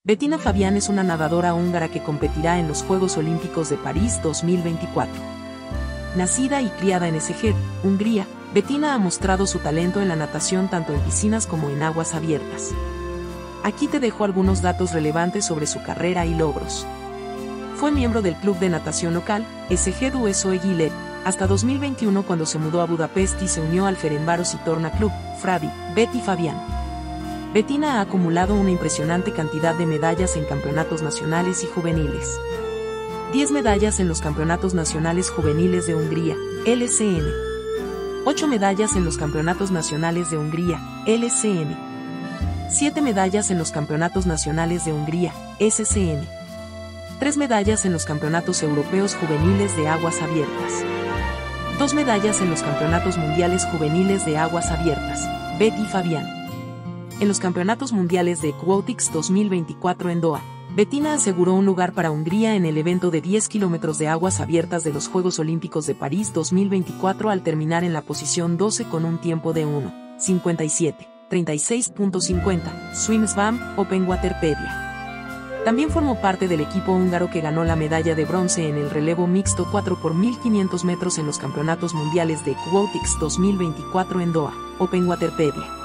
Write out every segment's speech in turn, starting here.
Bettina Fabian es una nadadora húngara que competirá en los Juegos Olímpicos de París 2024. Nacida y criada en Eszeged, Hungría, Bettina ha mostrado su talento en la natación tanto en piscinas como en aguas abiertas. Aquí te dejo algunos datos relevantes sobre su carrera y logros. Fue miembro del club de natación local, Eszeged USO Gilet, hasta 2021 cuando se mudó a Budapest y se unió al Ferencváros Torna Club, Fradi, Betty Fabian. Bettina ha acumulado una impresionante cantidad de medallas en campeonatos nacionales y juveniles. 10 medallas en los campeonatos nacionales juveniles de Hungría, LCN. 8 medallas en los campeonatos nacionales de Hungría, LCN. 7 medallas en los campeonatos nacionales de Hungría, SCN. 3 medallas en los campeonatos europeos juveniles de aguas abiertas. 2 medallas en los campeonatos mundiales juveniles de aguas abiertas, Betty Fabian. En los campeonatos mundiales de Aquatics 2024 en Doha, Bettina aseguró un lugar para Hungría en el evento de 10 kilómetros de aguas abiertas de los Juegos Olímpicos de París 2024 al terminar en la posición 12 con un tiempo de 1:57, 36.50, SwimSwam, OpenWaterpedia. También formó parte del equipo húngaro que ganó la medalla de bronce en el relevo mixto 4 por 1500 metros en los campeonatos mundiales de Aquatics 2024 en Doha, OpenWaterpedia.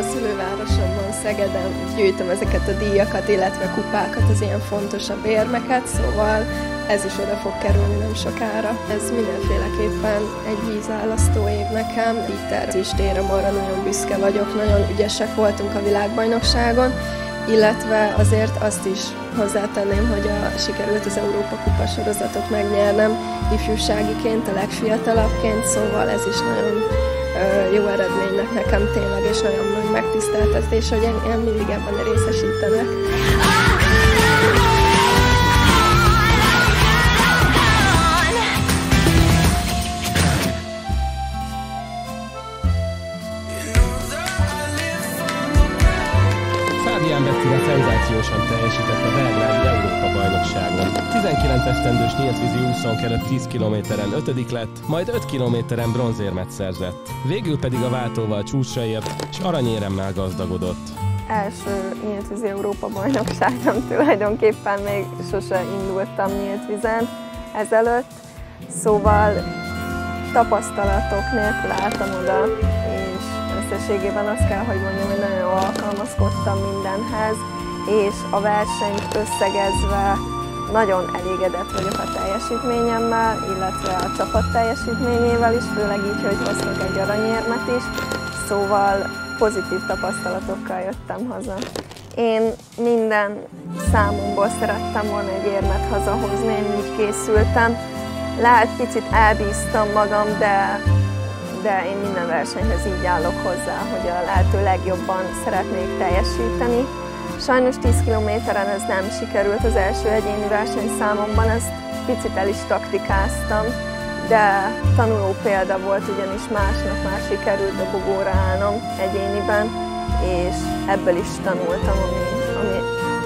a szülővárosomban, Szegeden gyűjtöm ezeket a díjakat, illetve kupákat, az ilyen fontosabb érmeket, szóval ez is oda fog kerülni nem sokára. Ez mindenféleképpen egy vízválasztó év nekem, így tervezésére arra nagyon büszke vagyok, nagyon ügyesek voltunk a világbajnokságon, illetve azért azt is hozzátenném, hogy sikerült az Európa-kupa sorozatot megnyernem ifjúságiként, a legfiatalabbként, szóval ez is nagyon jó eredménynek nekem tényleg, és nagyon nagy megtiszteltetés, hogy engem mindig ebben részesítenek. Fábián Bettina szenzációsan teljesített a belgrádi Európa-bajnokságon. 19 esztendős nyíltvízi úszón került 10 kilométeren 5. lett, majd 5 kilométeren bronzérmet szerzett. Végül pedig a váltóval csúcsra ért, és aranyéremmel gazdagodott. Első nyíltvízi Európa-bajnokságom, tulajdonképpen még sose indultam nyíltvízen ezelőtt, szóval tapasztalatok nélkül álltam oda, és összességében azt kell, hogy mondjam, hogy nagyon jól alkalmazkodtam mindenhez, és a versenyt összegezve nagyon elégedett vagyok a teljesítményemmel, illetve a csapat teljesítményével is, főleg így, hogy hoztak egy aranyérmet is, szóval pozitív tapasztalatokkal jöttem haza. Én minden számomból szerettem volna egy érmet hazahozni, én így készültem. Lehet picit elbíztam magam, de én minden versenyhez így állok hozzá, hogy a lehető legjobban szeretnék teljesíteni. Sajnos 10 kilométeren ez nem sikerült az első egyéni versenyszámomban, ezt picit el is taktikáztam, de tanuló példa volt, ugyanis másnap már sikerült dobogóra állnom egyéniben, és ebből is tanultam,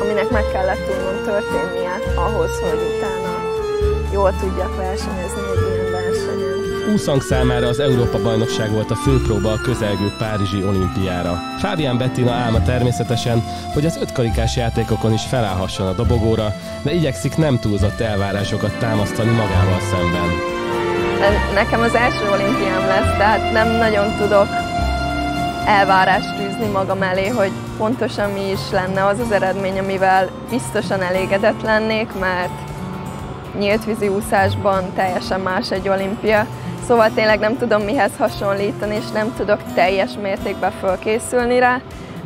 aminek meg kellett tudnom történnie ahhoz, hogy utána jól tudjak versenyezni egy ilyen versenyen. Úszónk számára az Európa-bajnokság volt a főpróba a közelgő párizsi olimpiára. Fábián Bettina álma természetesen, hogy az 5 karikás játékokon is felállhasson a dobogóra, de igyekszik nem túlzott elvárásokat támasztani magával szemben. Nekem az első olimpiám lesz, tehát nem nagyon tudok elvárást tűzni magam elé, hogy pontosan mi is lenne az az eredmény, amivel biztosan elégedett lennék, mert nyíltvízi úszásban teljesen más egy olimpia. Szóval tényleg nem tudom mihez hasonlítani, és nem tudok teljes mértékben fölkészülni rá,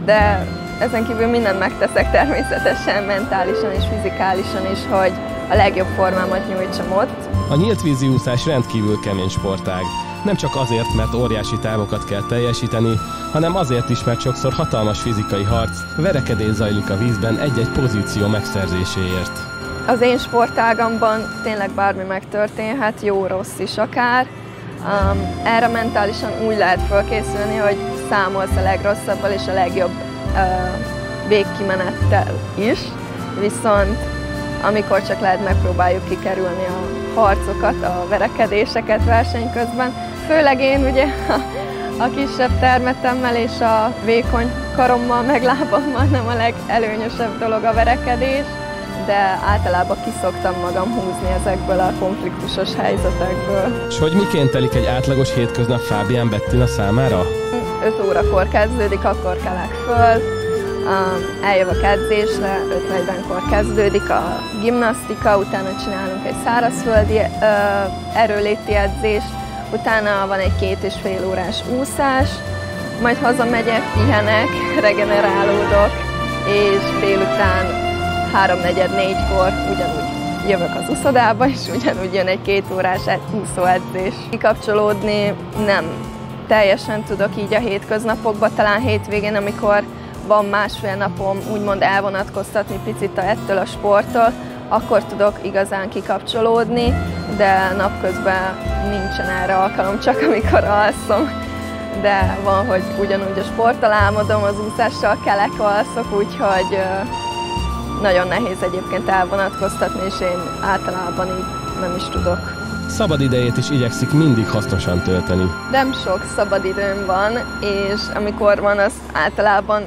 de ezen kívül mindent megteszek természetesen, mentálisan és fizikálisan is, hogy a legjobb formámat nyújtsam ott. A nyíltvízi úszás rendkívül kemény sportág. Nem csak azért, mert óriási távokat kell teljesíteni, hanem azért is, mert sokszor hatalmas fizikai harc, verekedés zajlik a vízben egy-egy pozíció megszerzéséért. Az én sportágamban tényleg bármi megtörténhet, jó-rossz is akár. Erre mentálisan úgy lehet felkészülni, hogy számolsz a legrosszabbal és a legjobb végkimenettel is, viszont amikor csak lehet, megpróbáljuk kikerülni a harcokat, a verekedéseket verseny közben. Főleg én ugye a kisebb termetemmel és a vékony karommal, meg lábammal nem a legelőnyösebb dolog a verekedés, de általában kiszoktam magam húzni ezekből a konfliktusos helyzetekből. És hogy miként telik egy átlagos hétköznap Fábián Bettina számára? 5 órakor kezdődik, akkor kelek föl, eljövök edzésre, 5:40-kor kezdődik a gimnasztika, utána csinálunk egy szárazföldi erőléti edzést, utána van egy 2,5 órás úszás, majd hazamegyek, pihenek, regenerálódok, és délután 3:44-kor ugyanúgy jövök az úszodába, és ugyanúgy jön egy 2 órás úszóedzés. Kikapcsolódni nem teljesen tudok így a hétköznapokban, talán hétvégén, amikor van másfél napom úgymond elvonatkoztatni picit ettől a sporttól, akkor tudok igazán kikapcsolódni, de napközben nincsen erre alkalom, csak amikor alszom. De van, hogy ugyanúgy a sporttal álmodom, az úszással kelek, alszok, úgyhogy nagyon nehéz egyébként elvonatkoztatni, és én általában így nem is tudok. Szabad idejét is igyekszik mindig hasznosan tölteni. Nem sok szabad időm van, és amikor van, azt általában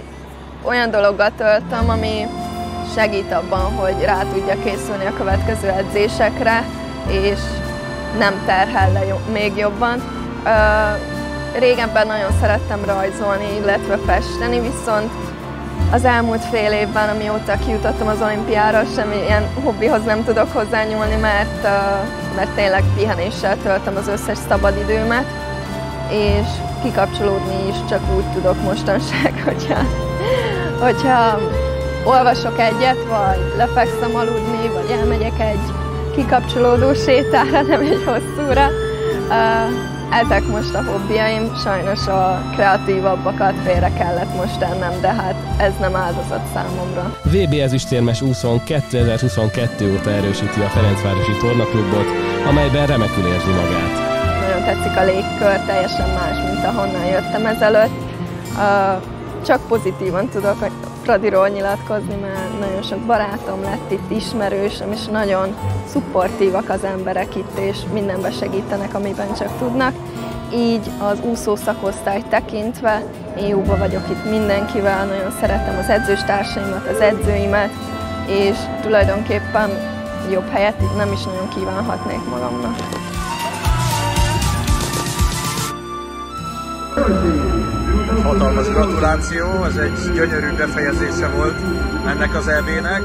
olyan dologgal töltöm, ami segít abban, hogy rá tudja készülni a következő edzésekre, és nem terhel le még jobban. régebben nagyon szerettem rajzolni, illetve festeni, viszont az elmúlt fél évben, amióta kijutottam az olimpiára, semmilyen hobbihoz nem tudok hozzányúlni, mert tényleg pihenéssel töltöm az összes szabadidőmet, és kikapcsolódni is csak úgy tudok mostanság, hogyha olvasok egyet, vagy lefekszem aludni, vagy elmegyek egy kikapcsolódó sétára, nem egy hosszúra. Ezek most a hobbiaim, sajnos a kreatívabbakat félre kellett most tennem, de hát ez nem áldozat számomra. VB ezüstérmes úszón 2022 óta erősíti a Ferencvárosi Tornaklubot, amelyben remekül érzi magát. Nagyon tetszik a légkör, teljesen más, mint ahonnan jöttem ezelőtt. Csak pozitívan tudok Fradiról nyilatkozni, mert nagyon sok barátom lett itt, ismerősöm, és nagyon szupportívak az emberek itt, és mindenben segítenek, amiben csak tudnak. Így az úszó szakosztályt tekintve, én jóban vagyok itt mindenkivel, nagyon szeretem az edzőstársaimat, az edzőimet, és tulajdonképpen jobb helyet itt nem is nagyon kívánhatnék magamnak. Hatalmas gratuláció, ez egy gyönyörű befejezése volt ennek az EB-nek.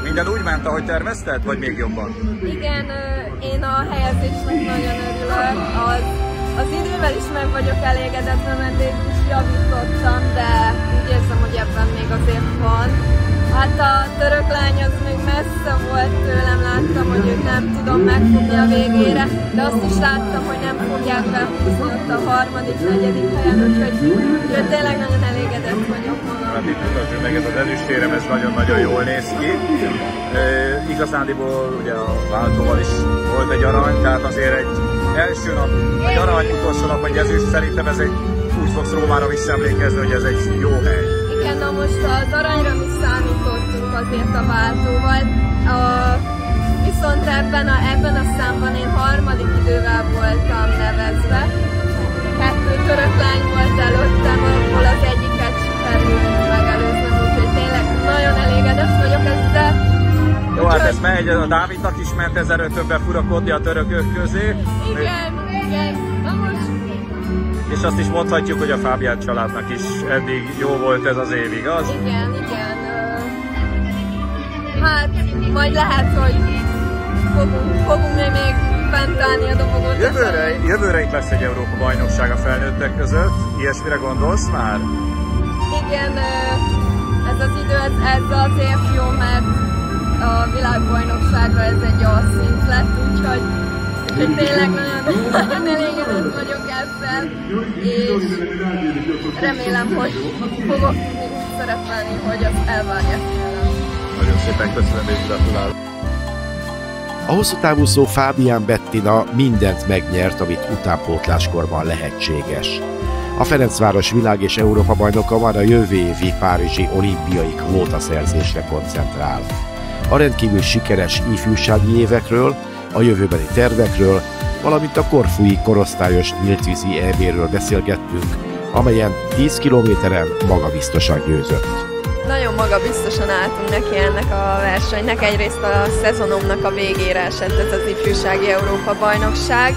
Minden úgy ment, ahogy tervezted, vagy még jobban? Igen, én a helyezésnek nagyon örülök. Az idővel is meg vagyok elégedetve, mert végül is javítottam, de úgy érzem, hogy ebben még azért van. Hát a török lány az még messze volt tőlem, láttam, hogy őt nem tudom megfogni a végére, de azt is láttam, hogy nem fogják behúzni ott a harmadik, negyedik helyen, úgyhogy tényleg nagyon elégedett vagyok magam. Hát itt mutatjuk meg, ez az ezüstérem, ez nagyon-nagyon jól néz ki. Igazándiból ugye a váltóval is volt egy arany, tehát azért egy első nap, egy arany, utolsó nap, egy ezüst, szerintem ez egy, úgy fogsz Rómára visszaemlékezni, hogy ez egy jó hely. Igen, na most az aranyra mi számítottunk azért a váltóval, viszont ebben a számban én harmadik idővel voltam nevezve. 2 török lány volt előttem, ahol az egyiket sikerült megelőzni, úgyhogy tényleg nagyon elégedett vagyok ezzel. Jó, hát ez megy, a Dávidnak is ment ezerről többen furakodni a törökök közé. Igen, na most... És azt is mondhatjuk, hogy a Fábián családnak is eddig jó volt ez az év, igaz? Igen. Hát, majd lehet, hogy fogunk még fent állni a dobogot. Jövőre itt lesz egy Európa-bajnokság a felnőttek között. Ilyesmire gondolsz már? Igen, ez az idő, ez azért jó, mert a világbajnokságra ez egy alszint lett, úgyhogy tényleg nagyon elégedett vagyok ezzel, és remélem, hogy fogok még úgy szerepelni, hogy azt elvárják tőlem. Nagyon szépen köszönöm és gratulálok. A hosszútávúszó Fábián Bettina mindent megnyert, amit utánpótláskorban lehetséges. A Ferencváros világ- és Európa-bajnoka már a jövő évi párizsi olimpiai kvótaszerzésre koncentrál. A rendkívül sikeres ifjúsági évekről, a jövőbeni tervekről, valamint a korfui korosztályos nyíltvízi EB-ről beszélgettünk, amelyen 10 kilométeren magabiztosan győzött. Nagyon magabiztosan álltunk neki ennek a versenynek. Egyrészt a szezonomnak a végére esett ez az ifjúsági Európa-bajnokság,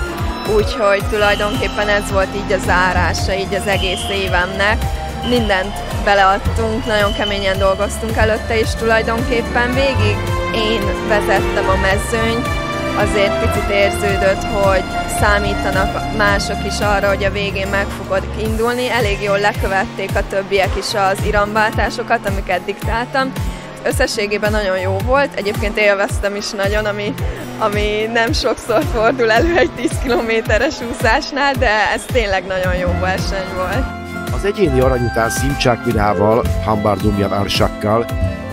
úgyhogy tulajdonképpen ez volt így a zárása, így az egész évemnek. Mindent beleadtunk, nagyon keményen dolgoztunk előtte, és tulajdonképpen végig én vezettem a mezőnyt. Azért picit érződött, hogy számítanak mások is arra, hogy a végén meg fogod indulni. Elég jól lekövették a többiek is az iramváltásokat, amiket diktáltam. Összességében nagyon jó volt, egyébként élveztem is nagyon, ami nem sokszor fordul elő egy 10 kilométeres úszásnál, de ez tényleg nagyon jó verseny volt. Az egyéni arany után Szimcsák Mirával, Hambardumjan Arsakkal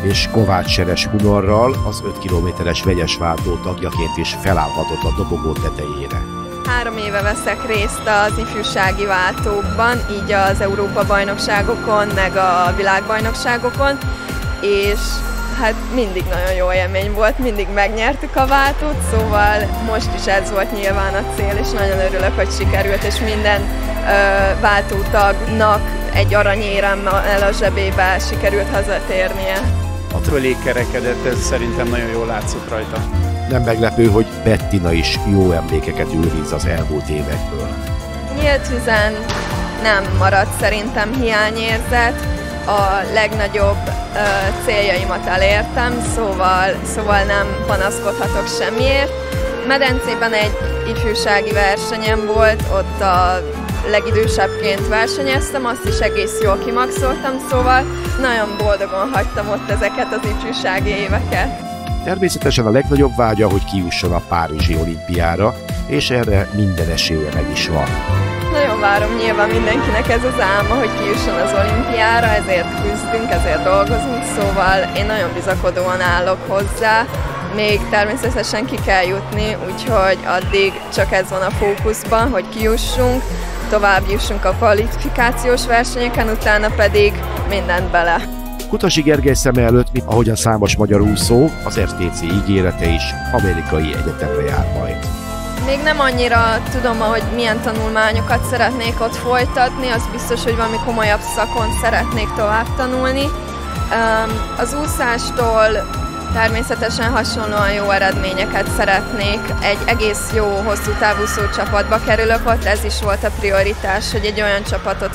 és Kovács Seres Hunorral az 5 kilométeres vegyes váltó tagjaként is felállhatott a dobogó tetejére. 3 éve veszek részt az ifjúsági váltókban, így az Európa-bajnokságokon, meg a világbajnokságokon, és hát mindig nagyon jó élmény volt, mindig megnyertük a váltót, szóval most is ez volt nyilván a cél, és nagyon örülök, hogy sikerült, és minden váltótagnak egy aranyéremmel a zsebébe sikerült hazatérnie. A fölé kerekedett, ez szerintem nagyon jól látszott rajta. Nem meglepő, hogy Bettina is jó emlékeket őriz az elmúlt évekből. Nyílt vízen nem maradt szerintem hiányérzet, a legnagyobb céljaimat elértem, szóval nem panaszkodhatok semmiért. Medencében egy ifjúsági versenyem volt, ott a legidősebbként versenyeztem, azt is egész jól kimaxoltam, szóval nagyon boldogan hagytam ott ezeket az ifjúsági éveket. Természetesen a legnagyobb vágya, hogy kijusson a Párizsi olimpiára, és erre minden esélye meg is van. Nagyon várom, nyilván mindenkinek ez az álma, hogy kijusson az olimpiára, ezért küzdünk, ezért dolgozunk, szóval én nagyon bizakodóan állok hozzá. Még természetesen ki kell jutni, úgyhogy addig csak ez van a fókuszban, hogy kijussunk, tovább jussunk a kvalifikációs versenyeken, utána pedig mindent bele. Kutasi Gergely szeme előtt, mint ahogyan számos magyar úszó, az RTC ígérete is amerikai egyetemre jár majd. Még nem annyira tudom, hogy milyen tanulmányokat szeretnék ott folytatni, az biztos, hogy valami komolyabb szakon szeretnék tovább tanulni. Az úszástól természetesen hasonlóan jó eredményeket szeretnék. Egy egész jó hosszú távúszó csapatba kerülök ott, ez is volt a prioritás, hogy egy olyan csapatot